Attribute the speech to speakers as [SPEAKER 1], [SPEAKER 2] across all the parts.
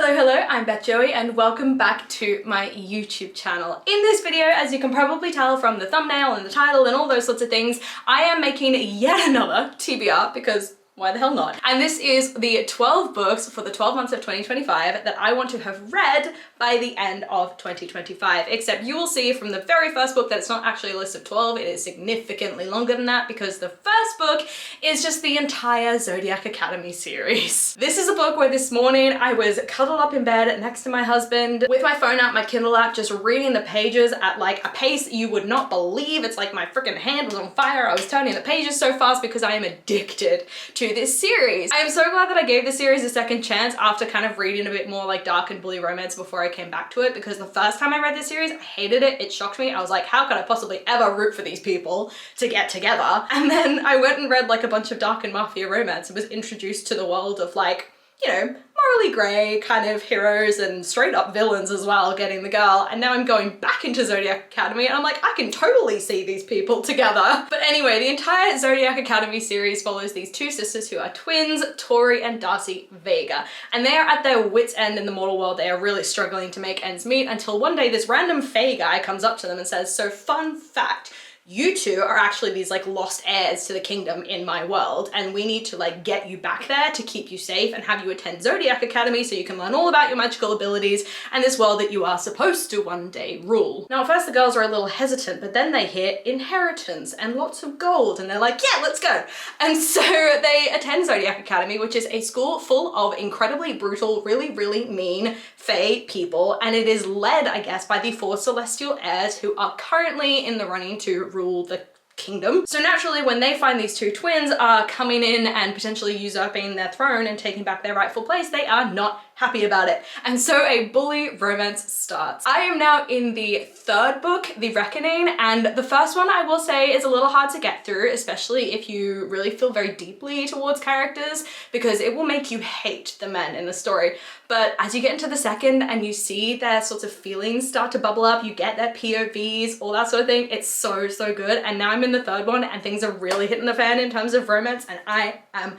[SPEAKER 1] Hello, I'm Beth Joey and welcome back to my YouTube channel. In this video, as you can probably tell from the thumbnail and the title and all those sorts of things, I am making yet another TBR because why the hell not? And this is the 12 books for the 12 months of 2025 that I want to have read by the end of 2025. Except you will see from the very first book that it's not actually a list of 12, it is significantly longer than that because the first book is just the entire Zodiac Academy series. This is a book where this morning I was cuddled up in bed next to my husband with my phone out, my Kindle app, just reading the pages at like a pace you would not believe. It's like my freaking hand was on fire. I was turning the pages so fast because I am addicted to this series. I am so glad that I gave this series a second chance after kind of reading a bit more like dark and bully romance before I came back to it, because the first time I read this series, I hated it. It shocked me. I was like, how could I possibly ever root for these people to get together? And then I went and read like a bunch of dark and mafia romance and was introduced to the world of like, you know, morally grey kind of heroes and straight up villains as well getting the girl. And now I'm going back into Zodiac Academy and I'm like, I can totally see these people together. But anyway, the entire Zodiac Academy series follows these two sisters who are twins, Tori and Darcy Vega. And they are at their wits' end in the mortal world. They are really struggling to make ends meet until one day this random fae guy comes up to them and says, so fun fact, you two are actually these like lost heirs to the kingdom in my world, and we need to like get you back there to keep you safe and have you attend Zodiac Academy so you can learn all about your magical abilities and this world that you are supposed to one day rule. Now at first the girls are a little hesitant, but then they hear inheritance and lots of gold and they're like, yeah, let's go. And so they attend Zodiac Academy, which is a school full of incredibly brutal, really mean fae people, and it is led, I guess, by the four celestial heirs who are currently in the running to rule the kingdom. So naturally, when they find these two twins are coming in and potentially usurping their throne and taking back their rightful place, they are not happy about it. And so a bully romance starts. I am now in the third book, The Reckoning, and the first one I will say is a little hard to get through, especially if you really feel very deeply towards characters, because it will make you hate the men in the story. But as you get into the second and you see their sorts of feelings start to bubble up, you get their POVs, all that sort of thing, it's so good. And now I'm in the third one and things are really hitting the fan in terms of romance and I am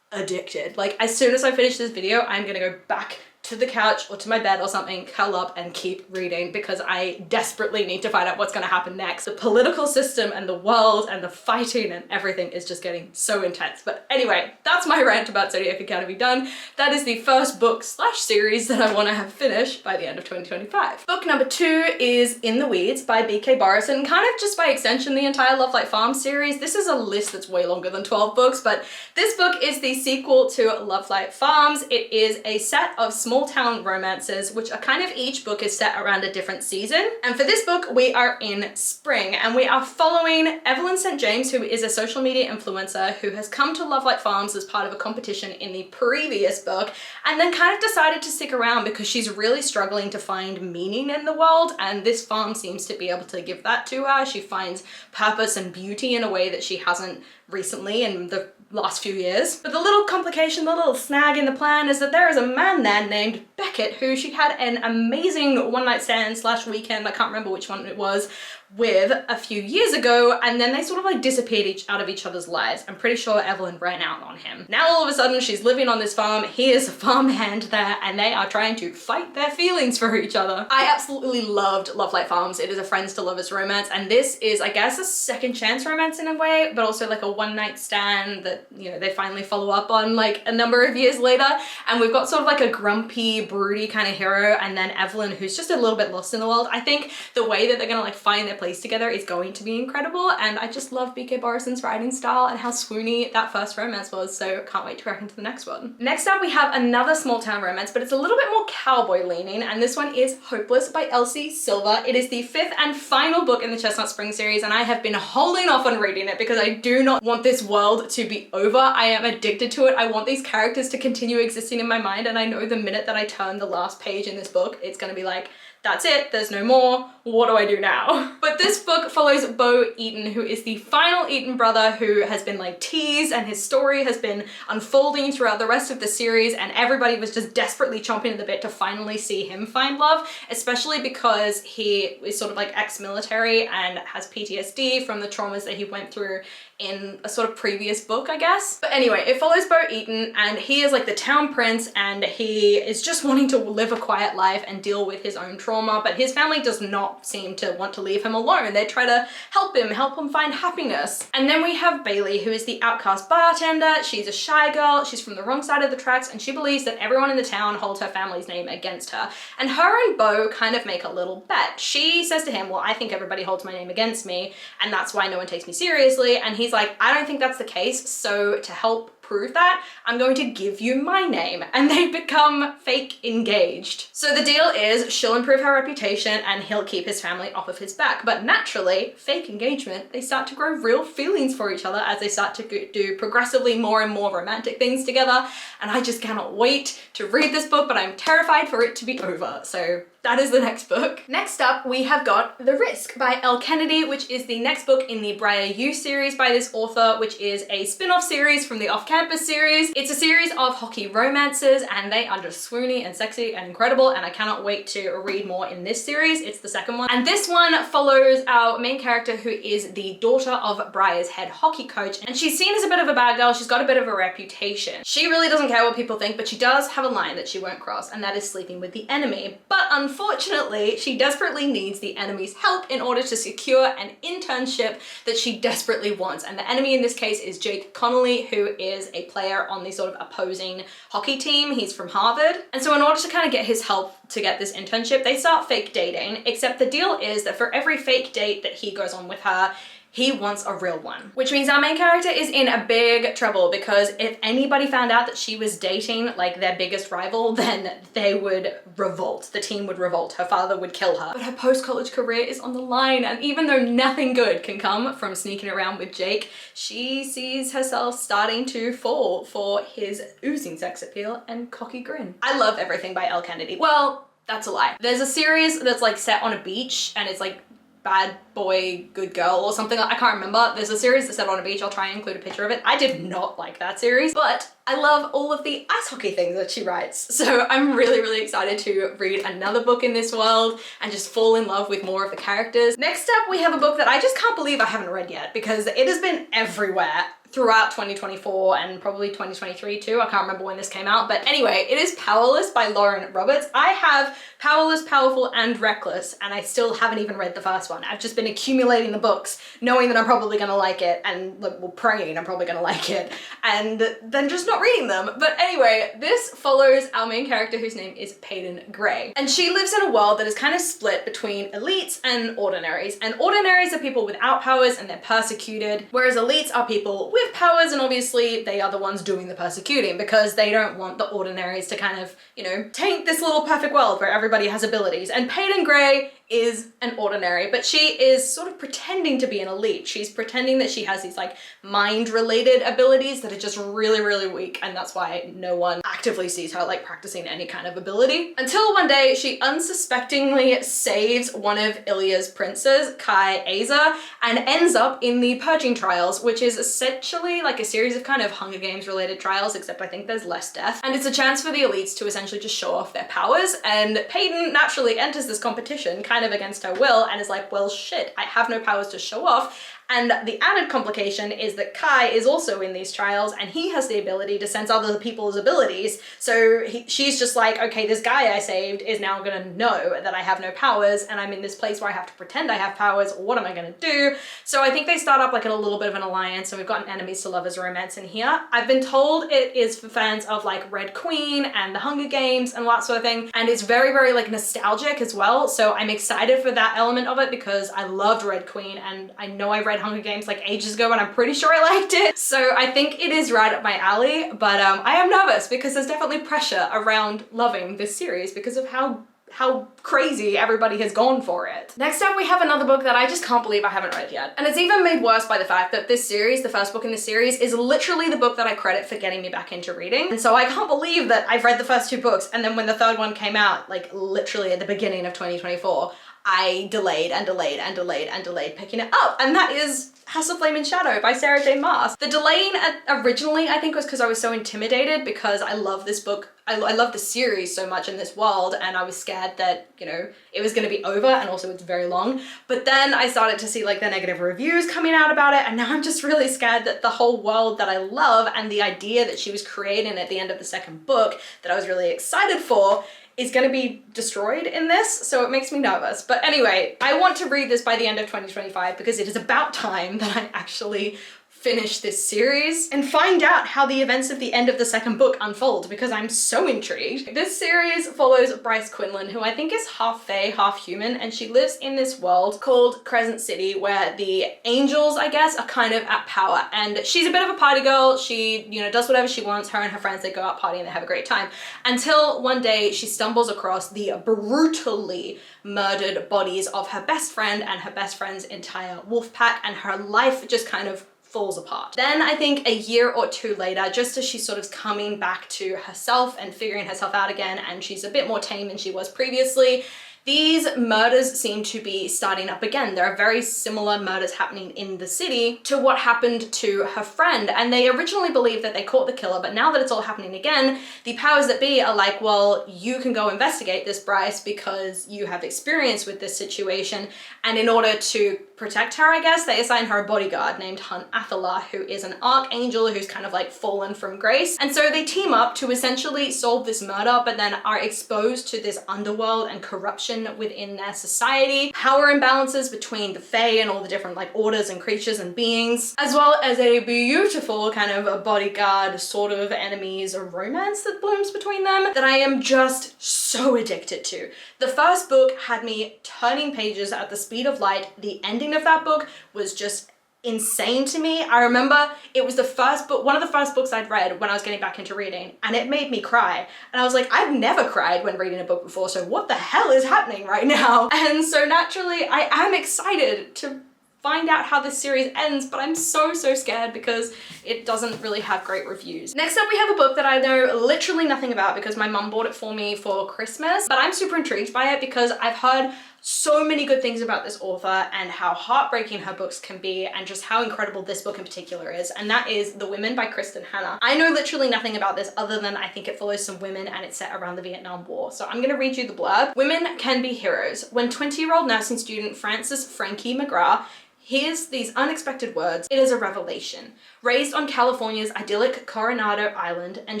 [SPEAKER 1] addicted. Like as soon as I finish this video, I'm gonna go back to the couch or to my bed or something, curl up and keep reading because I desperately need to find out what's gonna happen next. The political system and the world and the fighting and everything is just getting so intense. But anyway, that's my rant about Zodiac Academy done. That is the first book / series that I want to have finished by the end of 2025. Book number 2 is In the Weeds by B K Borison, kind of just by extension the entire Love Light Farm series. This is a list that's way longer than 12 books, but this book is the sequel to Love Light Farms. It is a set of small town romances, which are kind of each book is set around a different season. And for this book, we are in spring and we are following Evelyn St. James, who is a social media influencer who has come to Love Light Farms as part of a competition in the previous book and then kind of decided to stick around because she's really struggling to find meaning in the world, and this farm seems to be able to give that to her. She finds purpose and beauty in a way that she hasn't recently in the last few years. But the little complication, the little snag in the plan is that there is a man there named Beckett who she had an amazing one-night stand / weekend, I can't remember which one it was, with a few years ago, and then they sort of like disappeared out of each other's lives. I'm pretty sure Evelyn ran out on him. Now all of a sudden she's living on this farm, he is a farmhand there, and they are trying to fight their feelings for each other. I absolutely loved Love Light Farms. It is a friends to lovers romance, and this is, I guess, a second chance romance in a way, but also like a one-night stand that, you know, they finally follow up on like a number of years later. And we've got sort of like a grumpy, broody kind of hero, and then Evelyn, who's just a little bit lost in the world. I think the way that they're gonna like find their place together is going to be incredible, and I just love B K Borison's writing style and how swoony that first romance was, so can't wait to crack into the next one. Next up we have another small town romance, but it's a little bit more cowboy leaning, and this one is Hopeless by Elsie Silver. It is the 5th and final book in the Chestnut Spring series, and I have been holding off on reading it because I do not want this world to be over. I am addicted to it. I want these characters to continue existing in my mind, and I know the minute that I turn the last page in this book, it's gonna be like, that's it, there's no more, what do I do now? But this book follows Bo Eaton, who is the final Eaton brother who has been like teased, and his story has been unfolding throughout the rest of the series, and everybody was just desperately chomping at the bit to finally see him find love, especially because he is sort of like ex-military and has PTSD from the traumas that he went through in a sort of previous book, I guess. But anyway, it follows Bo Eaton, and he is like the town prince, and he is just wanting to live a quiet life and deal with his own trauma, but his family does not seem to want to leave him alone. They try to help him find happiness. And then we have Bailey, who is the outcast bartender. She's a shy girl, she's from the wrong side of the tracks, and she believes that everyone in the town holds her family's name against her. And her and Bo kind of make a little bet. She says to him, well, I think everybody holds my name against me, and that's why no one takes me seriously. And he's like, I don't think that's the case, so to help prove that, I'm going to give you my name. And they become fake engaged. So the deal is she'll improve her reputation and he'll keep his family off of his back. But naturally, fake engagement, they start to grow real feelings for each other as they start to do progressively more and more romantic things together. And I just cannot wait to read this book, but I'm terrified for it to be over. So that is the next book. Next up, we have got The Risk by Elle Kennedy, which is the next book in the Briar You series by this author, which is a spin-off series from the Off Campus series. It's a series of hockey romances, and they are just swoony and sexy and incredible, and I cannot wait to read more in this series. It's the second one. And this one follows our main character, who is the daughter of Briar's head hockey coach, and she's seen as a bit of a bad girl. She's got a bit of a reputation. She really doesn't care what people think, but she does have a line that she won't cross, and that is sleeping with the enemy. But unfortunately, she desperately needs the enemy's help in order to secure an internship that she desperately wants. And the enemy in this case is Jake Connolly, who is a player on the sort of opposing hockey team. He's from Harvard. And so in order to kind of get his help to get this internship, they start fake dating, except the deal is that for every fake date that he goes on with her, he wants a real one. Which means our main character is in a big trouble, because if anybody found out that she was dating like their biggest rival, then they would revolt. The team would revolt. Her father would kill her. But her post-college career is on the line, and even though nothing good can come from sneaking around with Jake, she sees herself starting to fall for his oozing sex appeal and cocky grin. I love everything by Elle Kennedy. Well, that's a lie. There's a series that's like set on a beach, and it's like Bad Boy, Good Girl or something. I can't remember. There's a series that's set on a beach. I'll try and include a picture of it. I did not like that series, but I love all of the ice hockey things that she writes. So I'm really, really excited to read another book in this world and just fall in love with more of the characters. Next up, we have a book that I just can't believe I haven't read yet, because it has been everywhere throughout 2024 and probably 2023 too. I can't remember when this came out, but anyway, it is Powerless by Lauren Roberts. I have Powerless, Powerful, and Reckless, and I still haven't even read the first one. I've just been accumulating the books, knowing that I'm probably gonna like it, and well, praying I'm probably gonna like it, and then just not reading them. But anyway, this follows our main character, whose name is Peyton Gray, and she lives in a world that is kind of split between elites and ordinaries. And ordinaries are people without powers and they're persecuted, whereas elites are people with powers, and obviously they are the ones doing the persecuting, because they don't want the ordinaries to kind of, you know, taint this little perfect world where everybody has abilities. And Peyton Gray is an ordinary, but she is sort of pretending to be an elite. She's pretending that she has these like mind-related abilities that are just really, really weak, and that's why no one actively sees her like practicing any kind of ability. Until one day she unsuspectingly saves one of Ilya's princes, Kai Aza, and ends up in the Purging Trials, which is essentially like a series of kind of Hunger Games related trials, except I think there's less death. And it's a chance for the elites to essentially just show off their powers, and Peyton naturally enters this competition kind of against her will and is like, well shit, I have no powers to show off. And the added complication is that Kai is also in these trials, and he has the ability to sense other people's abilities. So she's just like, okay, this guy I saved is now gonna know that I have no powers, and I'm in this place where I have to pretend I have powers. What am I gonna do? So I think they start up like in a little bit of an alliance, and we've got an enemies to lovers romance in here. I've been told it is for fans of like Red Queen and the Hunger Games and all that sort of thing. And it's very, very like nostalgic as well. So I'm excited for that element of it, because I loved Red Queen, and I know I read Hunger Games like ages ago, and I'm pretty sure I liked it. So I think it is right up my alley, but I am nervous because there's definitely pressure around loving this series because of how crazy everybody has gone for it. Next up, we have another book that I just can't believe I haven't read yet. And it's even made worse by the fact that this series, the first book in this series, is literally the book that I credit for getting me back into reading. And so I can't believe that I've read the first two books, and then when the third one came out, like literally at the beginning of 2024, I delayed and delayed and delayed and delayed picking it up, and that is House of Flame and Shadow by Sarah J Maas. The delaying originally I think was because I was so intimidated, because I love this book, I love the series so much in this world, and I was scared that, you know, it was going to be over, and also it's very long. But then I started to see like the negative reviews coming out about it, and now I'm just really scared that the whole world that I love and the idea that she was creating at the end of the second book that I was really excited for is going to be destroyed in this, so it makes me nervous. But anyway, I want to read this by the end of 2025 because it is about time that I actually finish this series and find out how the events of the end of the second book unfold, because I'm so intrigued. This series follows Bryce Quinlan, who I think is half fae, half human, and she lives in this world called Crescent City where the angels, I guess, are kind of at power, and she's a bit of a party girl. She, you know, does whatever she wants. Her and her friends, they go out partying, they have a great time, until one day she stumbles across the brutally murdered bodies of her best friend and her best friend's entire wolf pack, and her life just kind of falls apart. Then I think a year or two later, just as she's sort of coming back to herself and figuring herself out again, and she's a bit more tame than she was previously, these murders seem to be starting up again. There are very similar murders happening in the city to what happened to her friend, and they originally believed that they caught the killer, but now that it's all happening again, the powers that be are like, well, you can go investigate this, Bryce, because you have experience with this situation, and in order to protect her, I guess, they assign her a bodyguard named Hunt Athalar, who is an archangel who's kind of like fallen from grace. And so they team up to essentially solve this murder, but then are exposed to this underworld and corruption within their society, power imbalances between the Fae and all the different like orders and creatures and beings, as well as a beautiful kind of a bodyguard sort of enemies or romance that blooms between them that I am just so addicted to. The first book had me turning pages at the speed of light. The ending of that book was just insane to me. I remember it was the first book, one of the first books I'd read when I was getting back into reading, and it made me cry. And I was like, I've never cried when reading a book before, so what the hell is happening right now? And so naturally, I am excited to find out how this series ends, but I'm so scared because it doesn't really have great reviews. Next up, we have a book that I know literally nothing about because my mum bought it for me for Christmas, but I'm super intrigued by it because I've heard so many good things about this author and how heartbreaking her books can be and just how incredible this book in particular is, and that is The Women by Kristin Hannah. I know literally nothing about this other than I think it follows some women and it's set around the Vietnam War. So I'm gonna read you the blurb. Women can be heroes. When 20-year-old nursing student Frances Frankie McGrath hears these unexpected words, it is a revelation. Raised on California's idyllic Coronado Island and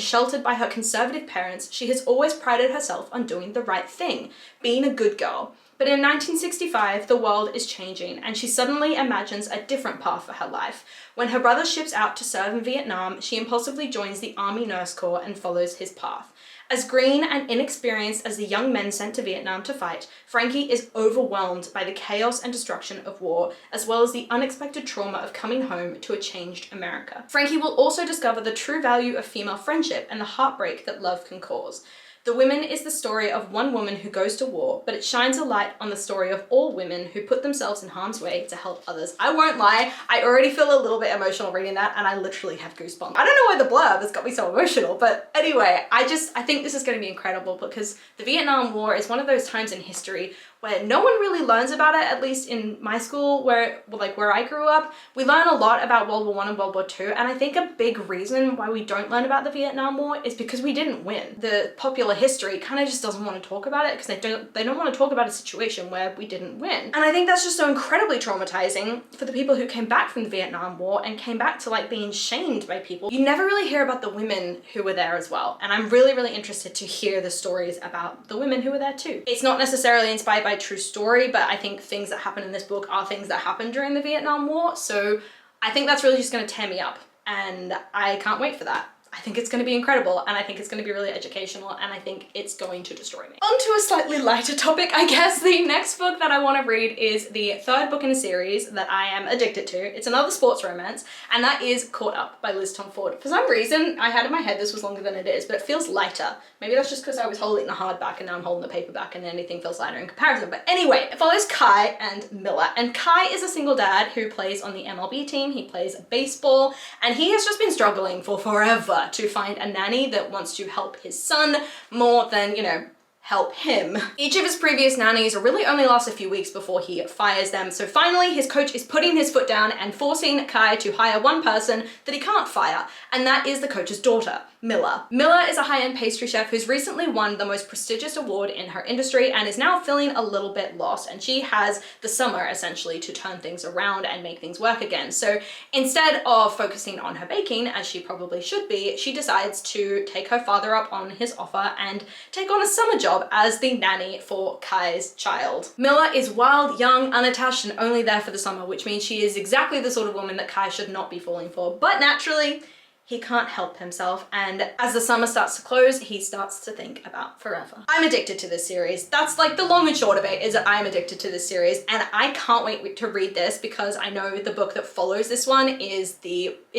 [SPEAKER 1] sheltered by her conservative parents, she has always prided herself on doing the right thing, being a good girl. But in 1965, the world is changing, and she suddenly imagines a different path for her life. When her brother ships out to serve in Vietnam, she impulsively joins the Army Nurse Corps and follows his path. As green and inexperienced as the young men sent to Vietnam to fight, Frankie is overwhelmed by the chaos and destruction of war, as well as the unexpected trauma of coming home to a changed America. Frankie will also discover the true value of female friendship and the heartbreak that love can cause. The Women is the story of one woman who goes to war, but it shines a light on the story of all women who put themselves in harm's way to help others. I won't lie, I already feel a little bit emotional reading that, and I literally have goosebumps. I don't know why the blurb has got me so emotional, but anyway, I think this is going to be incredible because the Vietnam War is one of those times in history where no one really learns about it, at least in my school, where I grew up. We learn a lot about World War I and World War II, and I think a big reason why we don't learn about the Vietnam War is because we didn't win. The popular history kind of just doesn't want to talk about it because they don't want to talk about a situation where we didn't win. And I think that's just so incredibly traumatizing for the people who came back from the Vietnam War and came back to like being shamed by people. You never really hear about the women who were there as well, and I'm really interested to hear the stories about the women who were there too. It's not necessarily inspired by a true story, but I think things that happen in this book are things that happened during the Vietnam War, so I think that's really just going to tear me up, and I can't wait for that. I think it's going to be incredible, and I think it's going to be really educational, and I think it's going to destroy me. On to a slightly lighter topic, I guess. The next book that I want to read is the third book in a series that I am addicted to. It's another sports romance, and that is Caught Up by Liz Tomforde. For some reason, I had in my head this was longer than it is, but it feels lighter. Maybe that's just because I was holding the hardback and now I'm holding the paperback and anything feels lighter in comparison. But anyway, it follows Kai and Miller. And Kai is a single dad who plays on the MLB team. He plays baseball, and he has just been struggling for forever to find a nanny that wants to help his son more than, you know, help him. Each of his previous nannies really only last a few weeks before he fires them. So finally, his coach is putting his foot down and forcing Kai to hire one person that he can't fire, and that is the coach's daughter, Miller. Miller is a high-end pastry chef who's recently won the most prestigious award in her industry and is now feeling a little bit lost, and she has the summer essentially to turn things around and make things work again. So instead of focusing on her baking, as she probably should be, she decides to take her father up on his offer and take on a summer job as the nanny for Kai's child. Miller is wild, young, unattached, and only there for the summer, which means she is exactly the sort of woman that Kai should not be falling for. But naturally, he can't help himself, and as the summer starts to close, he starts to think about forever. I'm addicted to this series. That's like the long and short of it, is that I'm addicted to this series, and I can't wait to read this because I know the book that follows this one is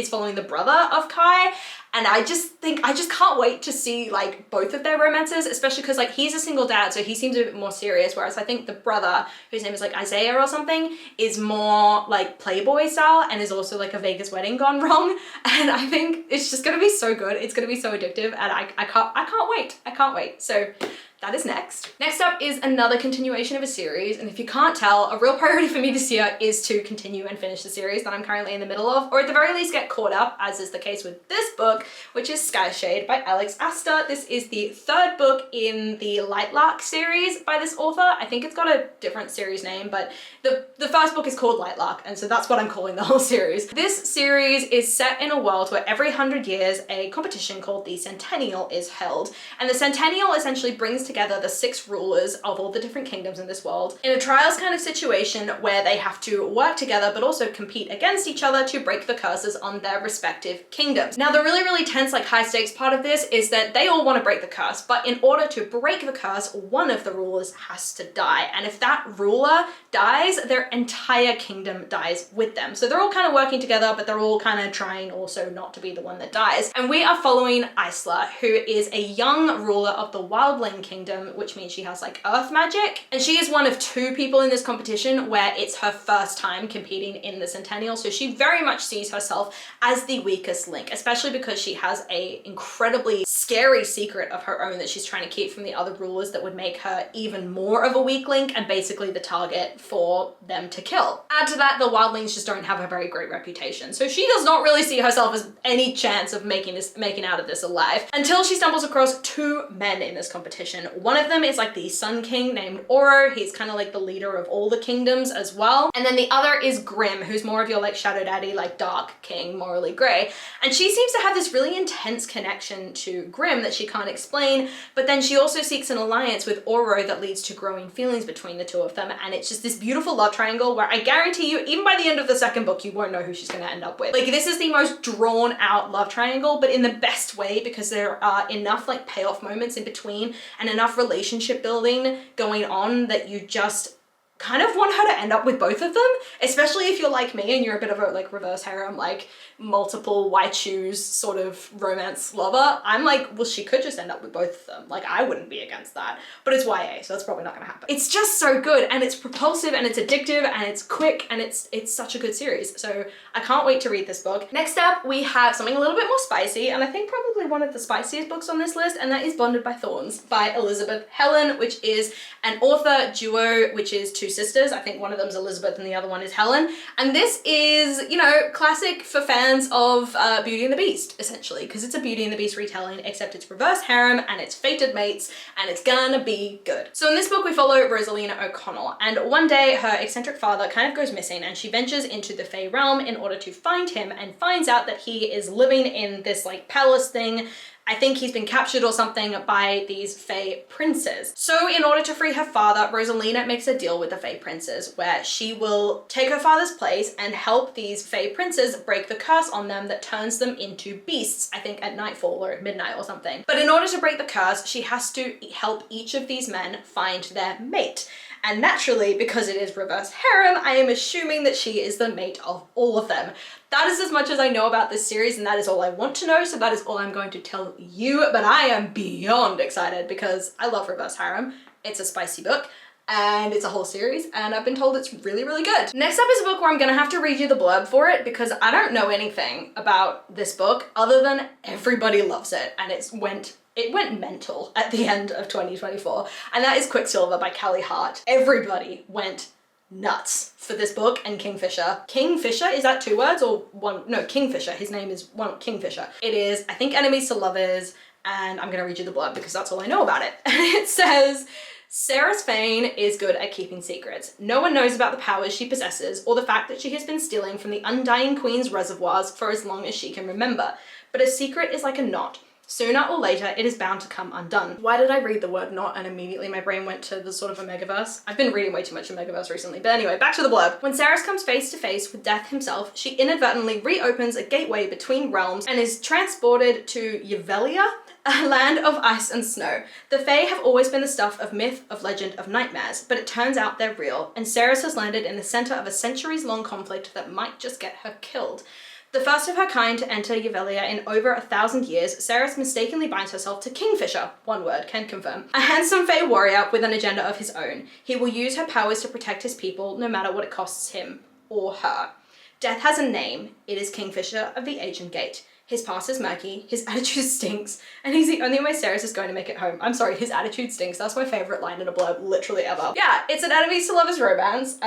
[SPEAKER 1] following the brother of Kai, and I just can't wait to see like both of their romances, especially because like he's a single dad, so he seems a bit more serious, whereas I think the brother, whose name is like Isaiah or something, is more like Playboy style and is also like a Vegas wedding gone wrong. And I think it's just gonna be so good. It's gonna be so addictive, and I can't wait. I can't wait. So that is next. Next up is another continuation of a series, and if you can't tell, a real priority for me this year is to continue and finish the series that I'm currently in the middle of, or at the very least get caught up, as is the case with this book, which is Skyshade by Aster. This is the third book in the Lightlark series by this author. I think it's got a different series name, but the first book is called Lightlark, and so that's what I'm calling the whole series. This series is set in a world where every 100 years a competition called the Centennial is held, and the Centennial essentially brings together the 6 rulers of all the different kingdoms in this world in a trials kind of situation where they have to work together but also compete against each other to break the curses on their respective kingdoms. Now the really, really tense, like high stakes part of this is that they all want to break the curse, but in order to break the curse, one of the rulers has to die, and if that ruler dies, their entire kingdom dies with them. So they're all kind of working together, but they're all kind of trying also not to be the one that dies. And we are following Isla, who is a young ruler of the Wildling Kingdom, which means she has like earth magic, and she is one of 2 people in this competition where it's her first time competing in the Centennial, so she very much sees herself as the weakest link, especially because she has a incredibly scary secret of her own that she's trying to keep from the other rulers that would make her even more of a weak link and basically the target for them to kill. Add to that, the Wildlings just don't have a very great reputation, so she does not really see herself as any chance of making out of this alive until she stumbles across 2 men in this competition. One of them is like the Sun King named Oro. He's kind of like the leader of all the kingdoms as well. And then the other is Grim, who's more of your like Shadow Daddy, like Dark King, morally grey. And she seems to have this really intense connection to Grim that she can't explain, but then she also seeks an alliance with Oro that leads to growing feelings between the 2 of them. And it's just this beautiful love triangle where I guarantee you, even by the end of the second book, you won't know who she's going to end up with. Like, this is the most drawn out love triangle, but in the best way, because there are enough like payoff moments in between and enough relationship building going on that you just kind of want her to end up with both of them, especially if you're like me and you're a bit of a like reverse harem, like multiple white shoes sort of romance lover. I'm like, well, she could just end up with both of them. Like, I wouldn't be against that, but it's YA, so that's probably not gonna happen. It's just so good, and it's propulsive, and it's addictive, and it's quick, and it's such a good series. So I can't wait to read this book. Next up, we have something a little bit more spicy, and I think probably one of the spiciest books on this list, and that is Bonded by Thorns by Elizabeth Helen, which is an author duo, which is 2 sisters. I think one of them is Elizabeth and the other one is Helen. And this is, you know, classic for fans of Beauty and the Beast, essentially, because it's a Beauty and the Beast retelling, except it's reverse harem and it's fated mates, and it's gonna be good. So in this book, we follow Rosalina O'Connell, and one day her eccentric father kind of goes missing, and she ventures into the Fey realm in order to find him, and finds out that he is living in this like palace thing. I think he's been captured or something by these Fey princes. So in order to free her father, Rosalina makes a deal with the Fey princes where she will take her father's place and help these Fey princes break the curse on them that turns them into beasts, I think at nightfall or at midnight or something. But in order to break the curse, she has to help each of these men find their mate. And naturally, because it is reverse harem, I am assuming that she is the mate of all of them. That is as much as I know about this series, and that is all I want to know, so that is all I'm going to tell you, but I am beyond excited because I love reverse harem. It's a spicy book, and it's a whole series, and I've been told it's really, really good. Next up is a book where I'm gonna have to read you the blurb for it because I don't know anything about this book other than everybody loves it, and it's went it went mental at the end of 2024, and that is Quicksilver by Callie Hart. Everybody went nuts for this book and Kingfisher. Kingfisher, is that 2 words or one? No, Kingfisher, his name is Kingfisher. It is, I think, enemies to lovers, and I'm gonna read you the blurb because that's all I know about it. And it says, Sarah's Fane is good at keeping secrets. No one knows about the powers she possesses or the fact that she has been stealing from the Undying Queen's reservoirs for as long as she can remember. But a secret is like a knot. Sooner or later, it is bound to come undone. Why did I read the word knot and immediately my brain went to the sort of Omegaverse? I've been reading way too much Omegaverse recently, but anyway, back to the blurb. When Sarah comes face to face with death himself, she inadvertently reopens a gateway between realms and is transported to Yevelia, a land of ice and snow. The Fae have always been the stuff of myth, of legend, of nightmares, but it turns out they're real, and Sarah has landed in the center of a centuries-long conflict that might just get her killed. The first of her kind to enter Yevelia in over 1,000 years, Sarah mistakenly binds herself to Kingfisher, one word, can confirm, a handsome Fae warrior with an agenda of his own. He will use her powers to protect his people, no matter what it costs him, or her. Death has a name. It is Kingfisher of the Ancient Gate. His past is murky, his attitude stinks, and he's the only way Sarah is going to make it home. I'm sorry, his attitude stinks. That's my favorite line in a blurb, literally ever. Yeah, it's an enemies to lovers romance.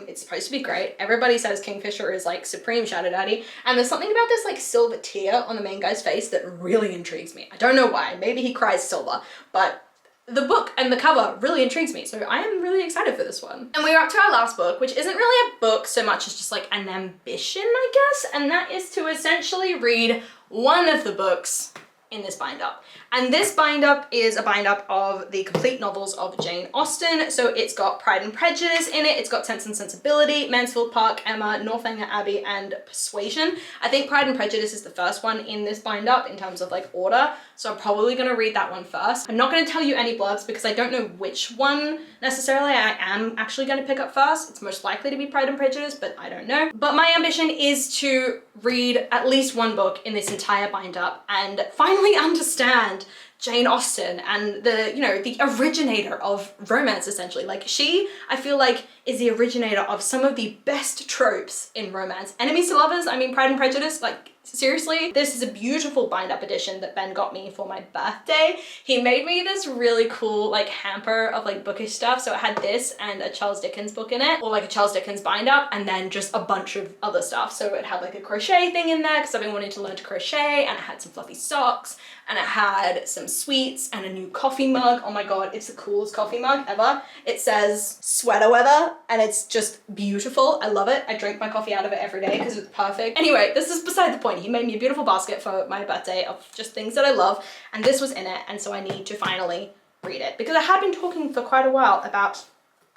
[SPEAKER 1] It's supposed to be great. Everybody says Kingfisher is like supreme shadow daddy, and there's something about this like silver tear on the main guy's face that really intrigues me. I don't know why. Maybe he cries silver, but the book and the cover really intrigues me, so I am really excited for this one. And we're up to our last book, which isn't really a book so much as just like an ambition, I guess, and that is to essentially read one of the books in this bind-up. And this bind-up is a bind-up of the complete novels of Jane Austen. So it's got Pride and Prejudice in it, it's got Sense and Sensibility, Mansfield Park, Emma, Northanger Abbey, and Persuasion. I think Pride and Prejudice is the first one in this bind-up in terms of like order, so I'm probably gonna read that one first. I'm not gonna tell you any blurbs because I don't know which one necessarily I am actually gonna pick up first. It's most likely to be Pride and Prejudice, but I don't know. But my ambition is to read at least one book in this entire bind-up and finally understand Jane Austen and the, you know, the originator of romance, essentially. Like she, I feel like, is the originator of some of the best tropes in romance. Enemies to lovers, I mean, Pride and Prejudice, like seriously, this is a beautiful bind-up edition that Ben got me for my birthday. He made me this really cool like hamper of like bookish stuff. So it had this and a Charles Dickens book in it, or like a Charles Dickens bind-up, and then just a bunch of other stuff. So it had like a crochet thing in there because I've been wanting to learn to crochet, and it had some fluffy socks, and it had some sweets and a new coffee mug. Oh my god, it's the coolest coffee mug ever. It says sweater weather and it's just beautiful. I love it. I drink my coffee out of it every day because it's perfect. Anyway, this is beside the point. He made me a beautiful basket for my birthday of just things that I love, and this was in it, and so I need to finally read it because I had been talking for quite a while about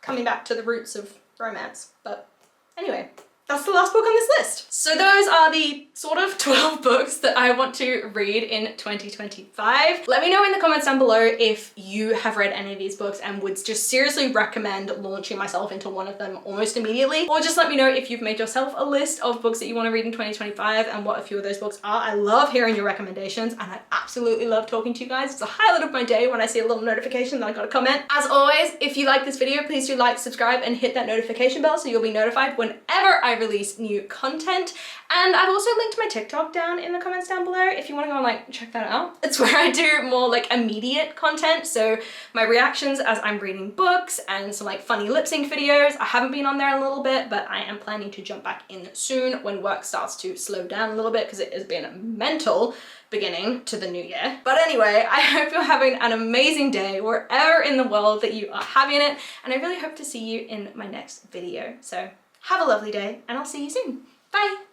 [SPEAKER 1] coming back to the roots of romance. But anyway, that's the last book on this list. So those are the sort of 12 books that I want to read in 2025. Let me know in the comments down below if you have read any of these books and would just seriously recommend launching myself into one of them almost immediately. Or just let me know if you've made yourself a list of books that you want to read in 2025 and what a few of those books are. I love hearing your recommendations and I absolutely love talking to you guys. It's a highlight of my day when I see a little notification that I got a comment. As always, if you like this video, please do like, subscribe, and hit that notification bell so you'll be notified whenever I release new content. And I've also linked my TikTok down in the comments down below if you want to go and like check that out. It's where I do more like immediate content, so my reactions as I'm reading books and some like funny lip sync videos. I haven't been on there in a little bit, but I am planning to jump back in soon when work starts to slow down a little bit because it has been a mental beginning to the new year. But anyway, I hope you're having an amazing day wherever in the world that you are having it, and I really hope to see you in my next video. So have a lovely day and I'll see you soon. Bye.